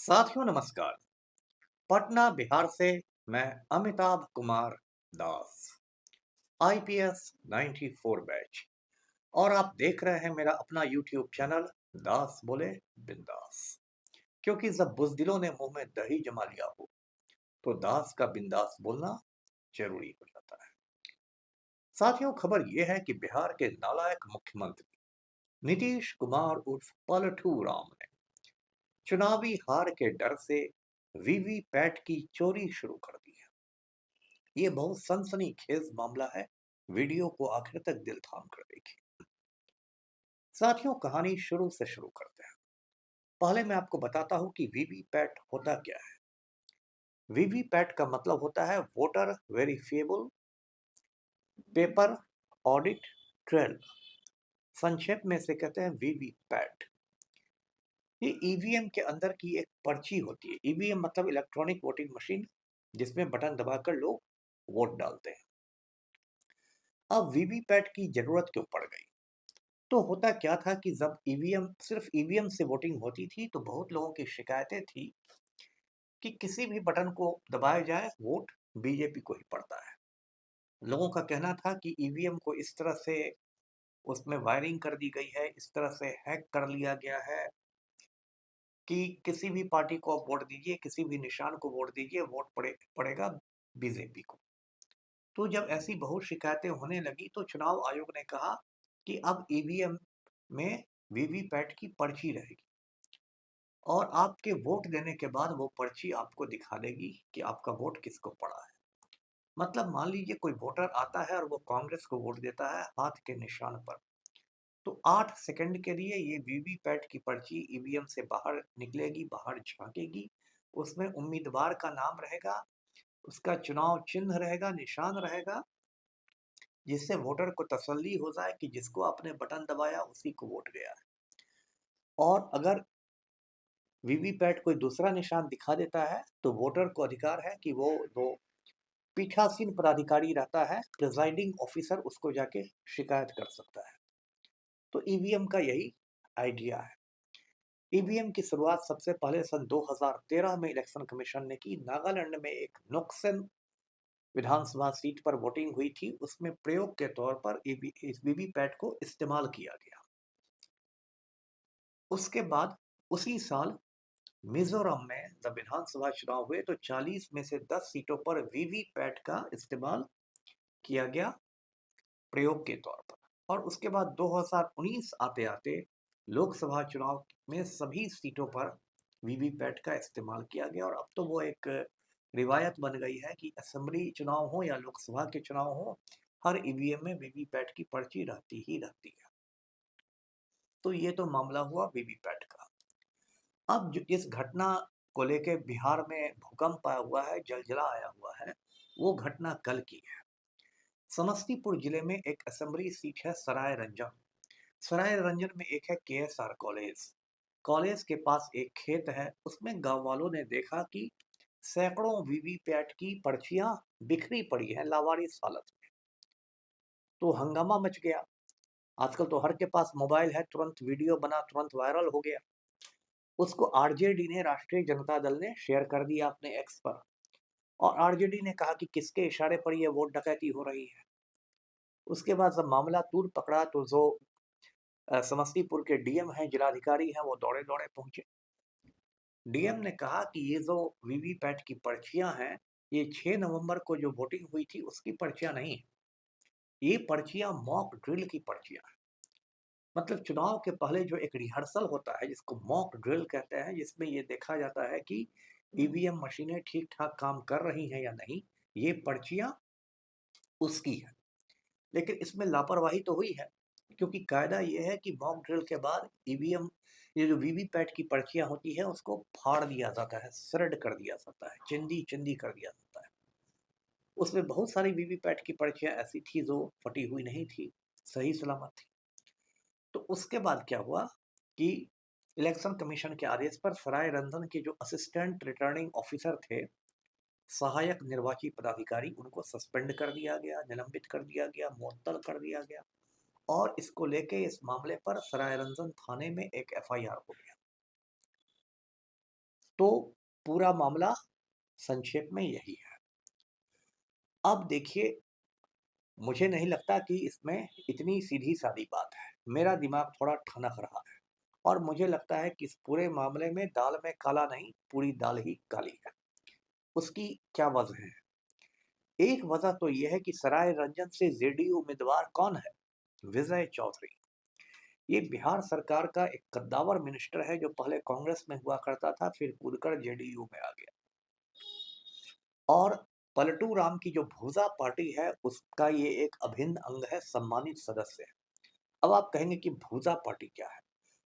साथियों नमस्कार। पटना बिहार से मैं अमिताभ कुमार दास, आईपीएस 94 बैच, और आप देख रहे हैं मेरा अपना यूट्यूब चैनल दास बोले बिंदास। क्योंकि जब बुजदिलों ने मुंह में दही जमा लिया हो तो दास का बिंदास बोलना जरूरी हो जाता है। साथियों, खबर यह है कि बिहार के नालायक मुख्यमंत्री नीतीश कुमार उर्फ पलटू राम ने चुनावी हार के डर से वीवीपैट की चोरी शुरू कर दी है। ये बहुत सनसनीखेज मामला है। वीडियो को आखिर तक दिल थाम कर देखिए। साथियों, कहानी शुरू से शुरू करते हैं। पहले मैं आपको बताता हूं कि वीवीपैट होता क्या है। वीवीपैट का मतलब होता है voter verifiable paper audit trail. संक्षेप में से कहते हैं वीवीपैट। ये ईवीएम के अंदर की एक पर्ची होती है। ईवीएम मतलब इलेक्ट्रॉनिक वोटिंग मशीन, जिसमें बटन दबाकर लोग वोट डालते हैं। अब वीवीपैट की जरूरत क्यों पड़ गई? तो होता क्या था कि जब ईवीएम सिर्फ ईवीएम से वोटिंग होती थी तो बहुत लोगों की शिकायतें थी कि किसी भी बटन को दबाया जाए वोट बीजेपी को ही पड़ता है। लोगों का कहना था कि ईवीएम को इस तरह से उसमें वायरिंग कर दी गई है, इस तरह से हैक कर लिया गया है कि किसी भी पार्टी को आप वोट दीजिए, किसी भी निशान को वोट दीजिए, वोट पड़ेगा बीजेपी को। तो जब ऐसी बहुत शिकायतें होने लगी तो चुनाव आयोग ने कहा कि अब ईवीएम में वीवीपैट की पर्ची रहेगी और आपके वोट देने के बाद वो पर्ची आपको दिखा देगी कि आपका वोट किसको पड़ा है। मतलब मान लीजिए कोई वोटर आता है और वो कांग्रेस को वोट देता है हाथ के निशान पर, तो 8 सेकंड के लिए ये वीवीपैट की पर्ची ईवीएम से बाहर निकलेगी, बाहर झांकेगी। उसमें उम्मीदवार का नाम रहेगा, उसका चुनाव चिन्ह रहेगा, निशान रहेगा, जिससे वोटर को तसल्ली हो जाए कि जिसको आपने बटन दबाया उसी को वोट गया है। और अगर वीवीपैट कोई दूसरा निशान दिखा देता है तो वोटर को अधिकार है कि वो जो पीठासीन पदाधिकारी रहता है, प्रिजाइडिंग ऑफिसर, उसको जाके शिकायत कर सकता है। तो ईवीएम का यही आइडिया है। ईवीएम की शुरुआत सबसे पहले सन 2013 में इलेक्शन कमीशन ने की। नागालैंड में एक नोक्सन विधानसभा सीट पर वोटिंग हुई थी, उसमें प्रयोग के तौर पर इस वीवीपैट को इस्तेमाल किया गया। उसके बाद उसी साल मिजोरम में जब विधानसभा चुनाव हुए तो 40 में से 10 सीटों पर वीवीपैट का इस्तेमाल किया गया प्रयोग के तौर पर। और उसके बाद 2019 आते आते लोकसभा चुनाव में सभी सीटों पर वीवीपैट का इस्तेमाल किया गया। और अब तो वो एक रिवायत बन गई है कि असेंबली चुनाव हो या लोकसभा के चुनाव हो, हर ईवीएम में वीवीपैट की पर्ची रहती ही रहती है। तो ये तो मामला हुआ वीवीपैट का। अब जो इस घटना को लेके बिहार में भूकंप आया हुआ है, जलजला आया हुआ है, वो घटना कल की है। समस्तीपुर जिले में एक असेंबली सीट है सराय रंजन। सराय रंजन में एक है केएसआर कॉलेज। कॉलेज के पास एक खेत है, उसमें गांव वालों ने देखा कि सैकड़ों वीवीपैट की पर्चियां बिखरी पड़ी हैं लावारिस हालत में। तो हंगामा मच गया। आजकल तो हर के पास मोबाइल है, तुरंत वीडियो बना, तुरंत वायरल हो गया। उसको आरजेडी ने, राष्ट्रीय जनता दल ने शेयर कर दिया अपने एक्स पर। और आरजेडी ने कहा कि किसके इशारे पर यह वोट डकैती हो रही है। उसके बाद जब मामला तूल पकड़ा तो जो समस्तीपुर के डीएम हैं, जिलाधिकारी हैं, वो दौड़े दौड़े पहुंचे। डीएम ने कहा कि ये जो वीवीपैट की पर्चियां हैं, ये 6 नवंबर को जो वोटिंग हुई थी उसकी पर्चियां नहीं है। ये पर्चियां मॉक ड्रिल की पर्चियां हैं। मतलब चुनाव के पहले जो एक रिहर्सल होता है जिसको मॉक ड्रिल कहते हैं, जिसमें ये देखा जाता है कि ईवीएम मशीनें ठीक ठाक काम कर रही हैं या नहीं, ये पर्चियां उसकी है। लेकिन इसमें लापरवाही तो हुई है, क्योंकि कायदा ये है कि मॉक ड्रिल के बाद ईवीएम, ये जो वीवीपैट की पर्चियां होती है, उसको फाड़ दिया जाता है, श्रेड कर दिया जाता है, चिंदी चिंदी कर दिया जाता है। उसमें बहुत सारी वीवीपैट की पर्चियां ऐसी थी जो फटी हुई नहीं थी, सही सलामत थी। तो उसके बाद क्या हुआ कि इलेक्शन कमीशन के आदेश पर सराय रंजन के जो असिस्टेंट रिटर्निंग ऑफिसर थे, सहायक निर्वाची पदाधिकारी, उनको सस्पेंड कर दिया गया, निलंबित कर दिया गया, मुअत्तल कर दिया गया। और इसको लेके इस मामले पर सराय रंजन थाने में एक एफआईआर हो गया। तो पूरा मामला संक्षेप में यही है। अब देखिए, मुझे नहीं लगता कि इसमें इतनी सीधी-सादी बात है। मेरा दिमाग थोड़ा ठनक रहा है और मुझे लगता है कि इस पूरे मामले में दाल में काला नहीं, पूरी दाल ही काली है। उसकी क्या वजह है? एक वजह तो ये है कि सराय रंजन से जेडीयू उम्मीदवार कौन है? विजय चौधरी। ये बिहार सरकार का एक कद्दावर मिनिस्टर है जो पहले कांग्रेस में हुआ करता था, फिर कूदकर जेडीयू में आ गया। और पलटू राम की जो भूजा पार्टी है, उसका ये एक अभिन्न अंग है, सम्मानित सदस्य है। अब आप कहेंगे कि भूजा पार्टी क्या है?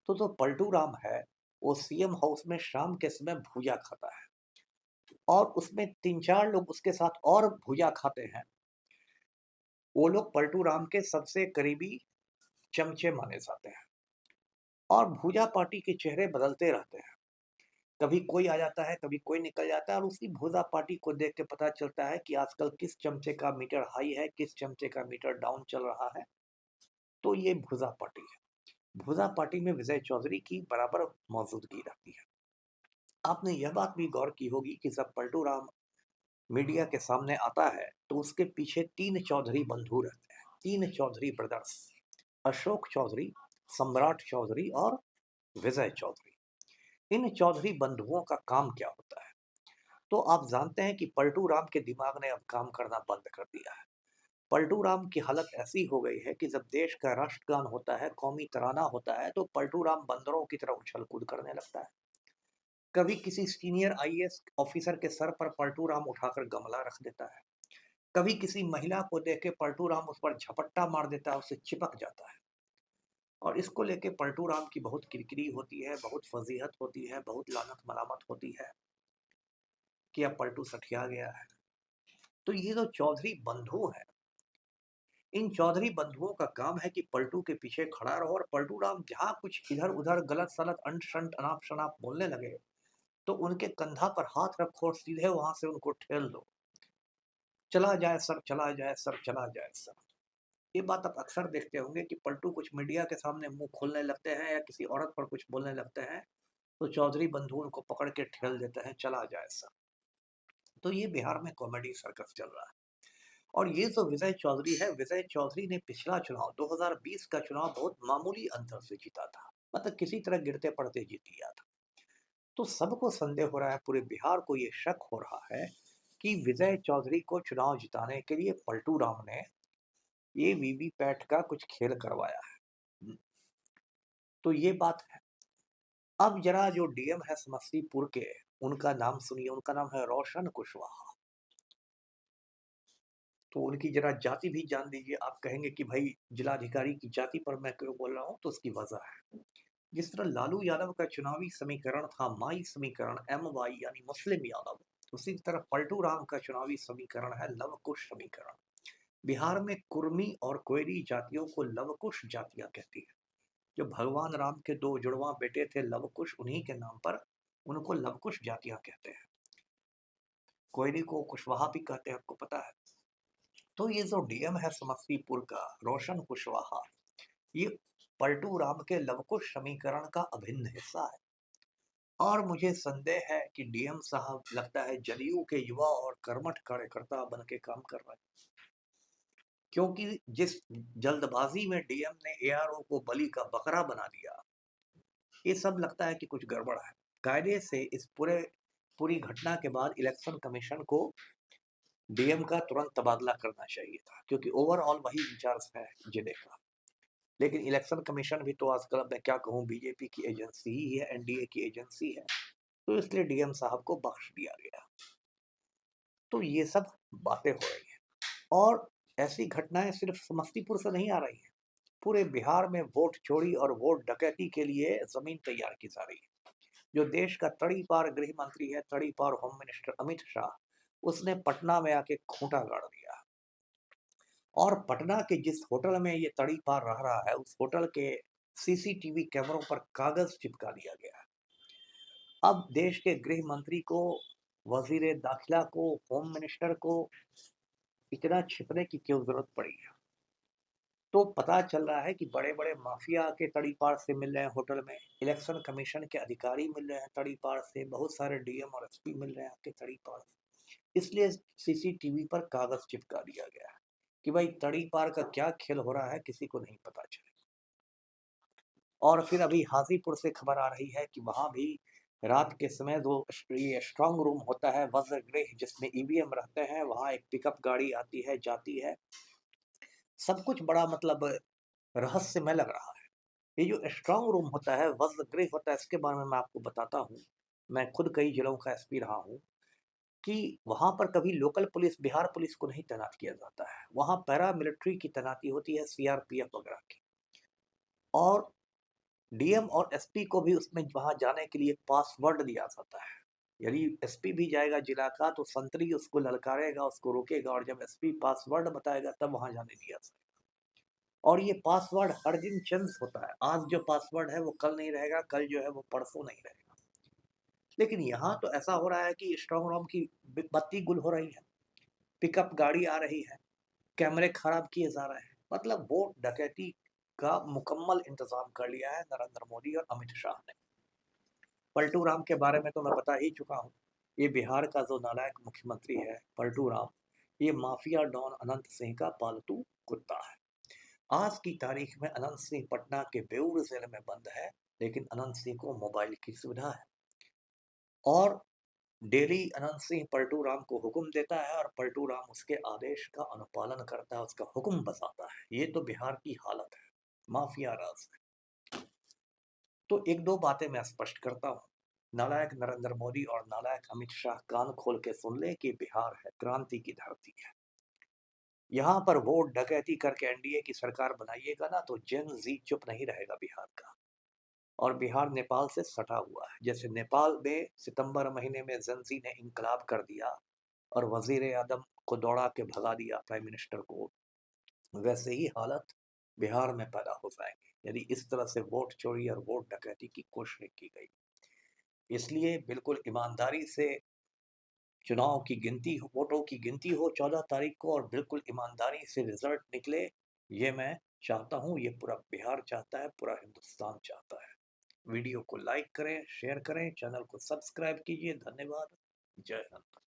तो पलटू राम है, वो सीएम हाउस में शाम के समय भूजा खाता है और उसमें 3-4 लोग उसके साथ और भूजा खाते हैं। वो लोग पलटू राम के सबसे करीबी चमचे माने जाते हैं और भूजा पार्टी के चेहरे बदलते रहते हैं। कभी कोई आ जाता है, कभी कोई निकल जाता है और उसी भूजा पार्टी को देख के पता चलता है कि आजकल किस चमचे का मीटर हाई है, किस चमचे का मीटर डाउन चल रहा है। तो ये भूजा पार्टी है। भूजा पार्टी में विजय चौधरी की बराबर मौजूदगी रहती है। आपने यह बात भी गौर की होगी कि जब पलटू राम मीडिया के सामने आता है, तो उसके पीछे 3 चौधरी बंधु रहते हैं, 3 चौधरी ब्रदर्स, अशोक चौधरी, सम्राट चौधरी और विजय चौधरी। इन चौधरी बंधुओं का काम क्या होता है? तो आप जानते हैं कि पलटू राम के दिमाग ने अब काम करना बंद कर दिया है। पलटू राम की हालत ऐसी हो गई है कि जब देश का राष्ट्रगान होता है, कौमी तराना होता है, तो पलटू राम बंदरों की तरह उछल कूद करने लगता है। कभी किसी सीनियर आईएएस ऑफिसर के सर पर पलटू राम उठाकर गमला रख देता है। कभी किसी महिला को देख के पलटू राम उस पर झपट्टा मार देता है, उससे चिपक जाता है। और इसको लेके पलटू राम की बहुत किरकिरी होती है, बहुत फजीहत होती है, बहुत लानत मलामत होती है कि अब पलटू सठिया गया है। तो ये जो चौधरी बंधु हैं, इन चौधरी बंधुओं का काम है कि पलटू के पीछे खड़ा रहो और पलटू राम जहाँ कुछ इधर उधर गलत सलत अंट शंट अनाप शनाप बोलने लगे, तो उनके कंधा पर हाथ रखो और सीधे वहां से उनको ठेल दो। चला जाए सर, चला जाए सर, चला जाए सर। ये बात आप अक्सर देखते होंगे कि पलटू कुछ मीडिया के सामने मुंह खोलने लगते हैं या किसी औरत पर कुछ बोलने लगते हैं, तो चौधरी बंधु उनको पकड़ के ठेल देते हैं, चला जाए सर। तो ये बिहार में कॉमेडी सर्कस चल रहा है। और ये जो विजय चौधरी है, विजय चौधरी ने पिछला चुनाव 2020 का चुनाव बहुत मामूली अंतर से जीता था, मतलब किसी तरह गिरते पड़ते जीत लिया था। तो सबको संदेह हो रहा है, पूरे बिहार को ये शक हो रहा है कि विजय चौधरी को चुनाव जिताने के लिए पलटू राम ने ये वीवीपैट का कुछ खेल करवाया है। तो ये बात है। अब जरा जो डीएम है समस्तीपुर के, उनका नाम सुनिए, उनका नाम है रोशन कुशवाहा। तो उनकी जरा जाति भी जान लीजिए। आप कहेंगे कि भाई जिलाधिकारी की जाति पर मैं क्यों बोल रहा हूँ, तो उसकी वजह है। जिस तरह लालू यादव का चुनावी समीकरण था माई समीकरण, एम वाई यानी मुस्लिम यादव, उसी तरह पलटू राम का चुनावी समीकरण है लवकुश समीकरण। बिहार में कुर्मी और कोयरी जातियों को लवकुश जातियां कहती है। जो भगवान राम के दो जुड़वा बेटे थे लवकुश, उन्हीं के नाम पर उनको लवकुश जातियां कहते हैं। कोयरी को कुशवाहा भी कहते हैं, आपको पता है। तो ये जो डीएम है समस्तीपुर का रोशन कुशवाहा, ये पलटू राम के लवकुश समीकरण का अभिन्न हिस्सा है। और मुझे संदेह है कि डीएम साहब लगता है जदयू के युवा और कर्मठ कार्यकर्ता बन के काम कर रहे हैं, क्योंकि जिस जल्दबाजी में डीएम ने एआरओ को बलि का बकरा बना दिया, ये सब लगता है कि कुछ गड़बड़ है। कायदे से इस पूरी घटना के बाद इलेक्शन कमीशन को डीएम का तुरंत तबादला करना चाहिए था, क्योंकि ओवरऑल वही इंचार्ज है जिले का। लेकिन इलेक्शन कमीशन भी तो आजकल मैं क्या कहूँ, बीजेपी की एजेंसी ही है, एनडीए की एजेंसी है, तो इसलिए डीएम साहब को बख्श दिया गया। तो ये सब बातें हो रही हैं और ऐसी घटनाएं सिर्फ समस्तीपुर से नहीं आ रही हैं। पूरे बिहार में वोट चोरी और वोट डकैती के लिए जमीन तैयार की जा रही है। जो देश का तड़ी पार गृह मंत्री है, तड़ी पार होम मिनिस्टर अमित शाह, उसने पटना में आके खूंटा गाड़ दिया। और पटना के जिस होटल में ये तड़ी पार रह रहा है, उस होटल के सीसीटीवी कैमरों पर कागज चिपका दिया गया है। अब देश के गृह मंत्री को, वजीर दाखिला को, होम मिनिस्टर को इतना छिपने की क्यों जरूरत पड़ी है? तो पता चल रहा है कि बड़े-बड़े माफिया के तड़ीपार से मिल रहे हैं होटल में, इलेक्शन कमीशन के अधिकारी मिल रहे हैं तड़ीपार से, बहुत सारे डीएम और एसपी मिल रहे हैं आपके तड़ीपार से। इसलिए सीसीटीवी पर कागज चिपका दिया गया है कि भाई तड़ीपार का क्या खेल हो रहा है किसी को नहीं पता चले। और फिर अभी हाजीपुर से खबर आ रही है कि वहां भी रात के समय जो ये स्ट्रांग रूम होता है वज्रगृह जिसमें ईवीएम रहते हैं, वहां एक पिकअप गाड़ी आती है जाती है। सब कुछ बड़ा मतलब रहस्यमय लग रहा है। ये जो स्ट्रांग रूम होता है वज्रगृह होता है इसके बारे में मैं आपको बताता हूँ। मैं खुद कई जिलों का एसपी रहा हूँ कि वहां पर कभी लोकल पुलिस बिहार पुलिस को नहीं तैनात किया जाता है, वहां पैरा मिलिट्री की तैनाती होती है, सीआरपीएफ वगैरह की। और डीएम और एसपी को भी उसमें वहां जाने के लिए पासवर्ड दिया जाता है। यदि एसपी भी जाएगा जिला का तो संतरी उसको ललकारेगा, उसको रोकेगा, और जब एसपी पासवर्ड बताएगा तब वहां जाने दिया जाएगा। और ये पासवर्ड हर दिन चेंज होता है, आज जो पासवर्ड है वो कल नहीं रहेगा, कल जो है वो परसों नहीं रहेगा। लेकिन यहाँ तो ऐसा हो रहा है कि स्ट्रांग रूम की बत्ती गुल हो रही है, पिकअप गाड़ी आ रही है, कैमरे खराब किए जा रहे हैं। मतलब वो डकैती का मुकम्मल इंतजाम कर लिया है नरेंद्र मोदी और अमित शाह ने। पलटू राम के बारे में तो मैं बता ही चुका हूँ। ये बिहार का जो नालायक मुख्यमंत्री है पलटू राम, ये माफिया डॉन अनंत सिंह का पालतू कुत्ता है। आज की तारीख में अनंत सिंह पटना के बेऊर जेल में बंद है, लेकिन अनंत सिंह को मोबाइल की सुविधा है। और डेली अनंत सिंह पलटू राम को हुक्म देता है और पलटू राम उसके आदेश का अनुपालन करता है, उसका हुक्म बसाता है। ये तो बिहार की हालत है, माफिया राज है। तो एक दो बातें मैं स्पष्ट करता हूँ। नालायक नरेंद्र मोदी और नालायक अमित शाह कान खोल के सुन ले कि बिहार है क्रांति की धरती है। यहाँ पर वोट डकैती करके एनडीए की सरकार बनाइएगा ना तो जेन जी चुप नहीं रहेगा बिहार का। और बिहार नेपाल से सटा हुआ है, जैसे नेपाल में सितंबर महीने में जेनजी ने इंकलाब कर दिया और वजीर आदम को दौड़ा के भगा दिया प्राइम मिनिस्टर को, वैसे ही हालत बिहार में पैदा हो जाएंगे यदि इस तरह से वोट चोरी और वोट डकैती की कोशिश की गई। इसलिए बिल्कुल ईमानदारी से चुनाव की गिनती हो, वोटों की गिनती हो 14 तारीख को, और बिल्कुल ईमानदारी से रिजल्ट निकले। ये मैं चाहता हूँ, ये पूरा बिहार चाहता है, पूरा हिंदुस्तान चाहता है। वीडियो को लाइक करें, शेयर करें, चैनल को सब्सक्राइब कीजिए। धन्यवाद। जय हिंद।